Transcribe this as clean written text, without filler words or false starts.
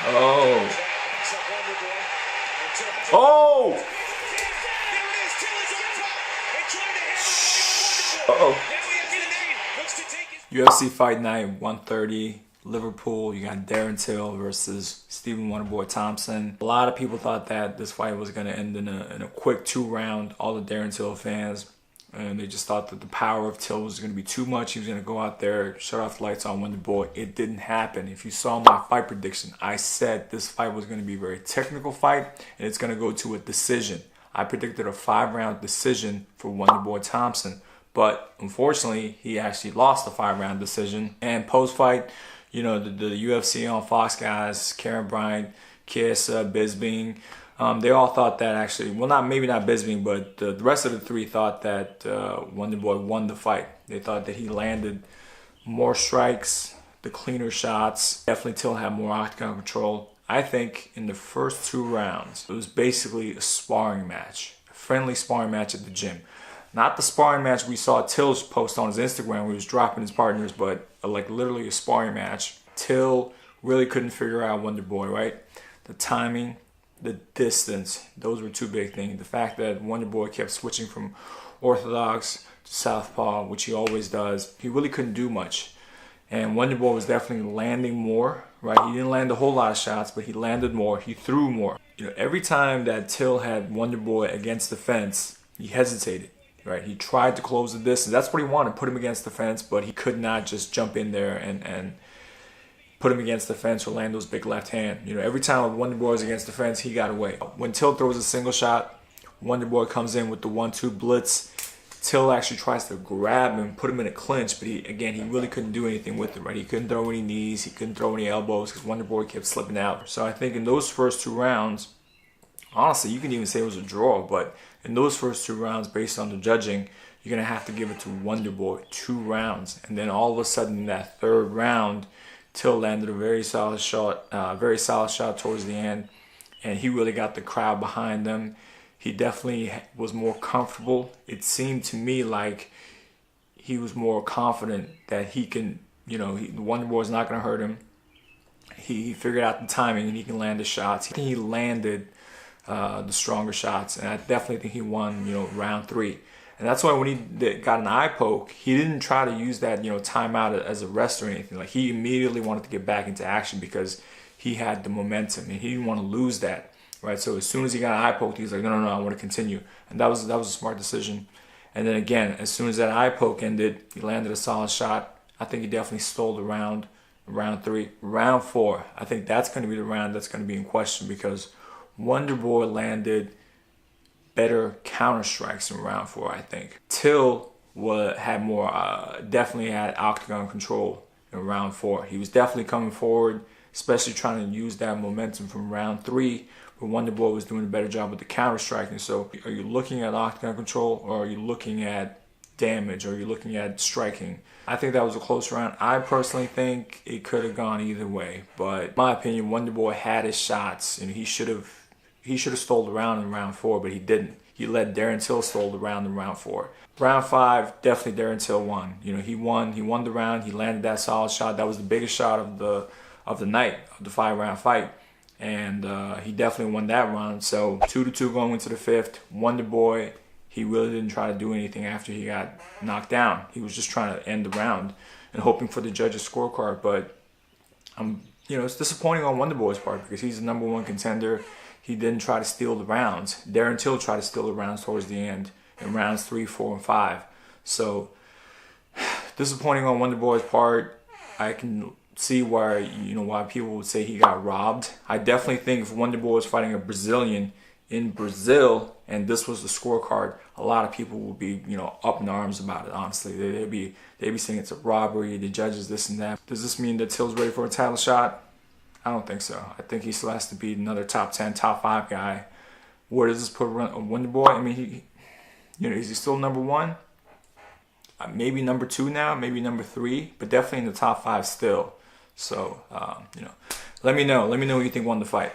Oh. Oh! Uh-oh. UFC Fight Night 130, Liverpool. You got Darren Till versus Stephen Wonderboy Thompson. A lot of people thought that this fight was going to end in a quick 2-round. All the Darren Till fans. And they just thought that the power of Till was going to be too much. He was going to go out there, shut off the lights on Wonderboy. It didn't happen. If you saw my fight prediction, I said this fight was going to be a very technical fight, and it's going to go to a decision. I predicted a 5-round decision for Wonderboy Thompson. But unfortunately, he actually lost the 5-round decision. And post-fight, you know, the UFC on Fox guys, Karen Bryant, Kiesa, Bisping, they all thought that actually, well, maybe not Bisping, but the rest of the 3 thought that Wonderboy won the fight. They thought that he landed more strikes, the cleaner shots. Definitely Till had more octagon control. I think in the first 2 rounds, it was basically a sparring match, a friendly sparring match at the gym. Not the sparring match we saw Till's post on his Instagram where he was dropping his partners, but like literally a sparring match. Till really couldn't figure out Wonderboy, right? The timing, the distance, those were 2 big things. The fact that Wonderboy kept switching from orthodox to southpaw, which he always does, he really couldn't do much. And Wonderboy was definitely landing more, right? He didn't land a whole lot of shots, but he landed more, he threw more. You know, every time that Till had Wonderboy against the fence, he hesitated. Right, he tried to close the distance. That's what he wanted, put him against the fence, but he could not just jump in there and put him against the fence or land those big left hand. You know, every time Wonderboy was against the fence, he got away. When Till throws a single shot, Wonderboy comes in with the 1-2 blitz. Till actually tries to grab him, put him in a clinch, but he really couldn't do anything with it, right? He couldn't throw any knees, he couldn't throw any elbows because Wonderboy kept slipping out. So I think in those first 2 rounds, honestly, you can even say it was a draw, but in those first 2 rounds, based on the judging, you're going to have to give it to Wonderboy 2 rounds. And then all of a sudden, in that 3rd round, Till landed a very solid shot towards the end. And he really got the crowd behind him. He definitely was more comfortable. It seemed to me like he was more confident that he can, you know, Wonderboy's not going to hurt him. He figured out the timing and he can land the shots. I think he landed the stronger shots, and I definitely think he won, you know, round 3. And that's why when he got an eye poke, he didn't try to use that, you know, timeout as a rest or anything. Like, he immediately wanted to get back into action because he had the momentum and he didn't want to lose that, right? So as soon as he got an eye poke, he was like, no, I want to continue, and that was a smart decision. And then again, as soon as that eye poke ended, he landed a solid shot. I think he definitely stole the round 3. Round 4, I think that's going to be the round that's going to be in question because Wonderboy landed better counter strikes in round 4, I think. Till had more, definitely had octagon control in round 4. He was definitely coming forward, especially trying to use that momentum from round 3, but Wonderboy was doing a better job with the counter striking. So are you looking at octagon control, or are you looking at damage, or are you looking at striking? I think that was a close round. I personally think it could have gone either way, but in my opinion, Wonderboy had his shots, and he should have stole the round in round 4, but he didn't. He let Darren Till stole the round in round 4. Round 5, definitely Darren Till won. You know, he won the round. He landed that solid shot. That was the biggest shot of the night, of the 5-round fight, and he definitely won that round. So 2-2 going into the 5th. Wonderboy, he really didn't try to do anything after he got knocked down. He was just trying to end the round and hoping for the judge's scorecard. But you know, it's disappointing on Wonderboy's part because he's the #1 contender. He didn't try to steal the rounds. Darren Till tried to steal the rounds towards the end in rounds 3, 4, and 5. So disappointing on Wonderboy's part. I can see why people would say he got robbed. I definitely think if Wonderboy was fighting a Brazilian in Brazil and this was the scorecard, a lot of people would be, you know, up in arms about it. Honestly, they'd be saying it's a robbery. The judges this and that. Does this mean that Till's ready for a title shot? I don't think so. I think he still has to beat another top 10, top 5 guy. Where does this put Wonderboy? I mean, is he still #1? Maybe #2 now, maybe #3, but definitely in the top 5 still. So, let me know. Let me know who you think won the fight.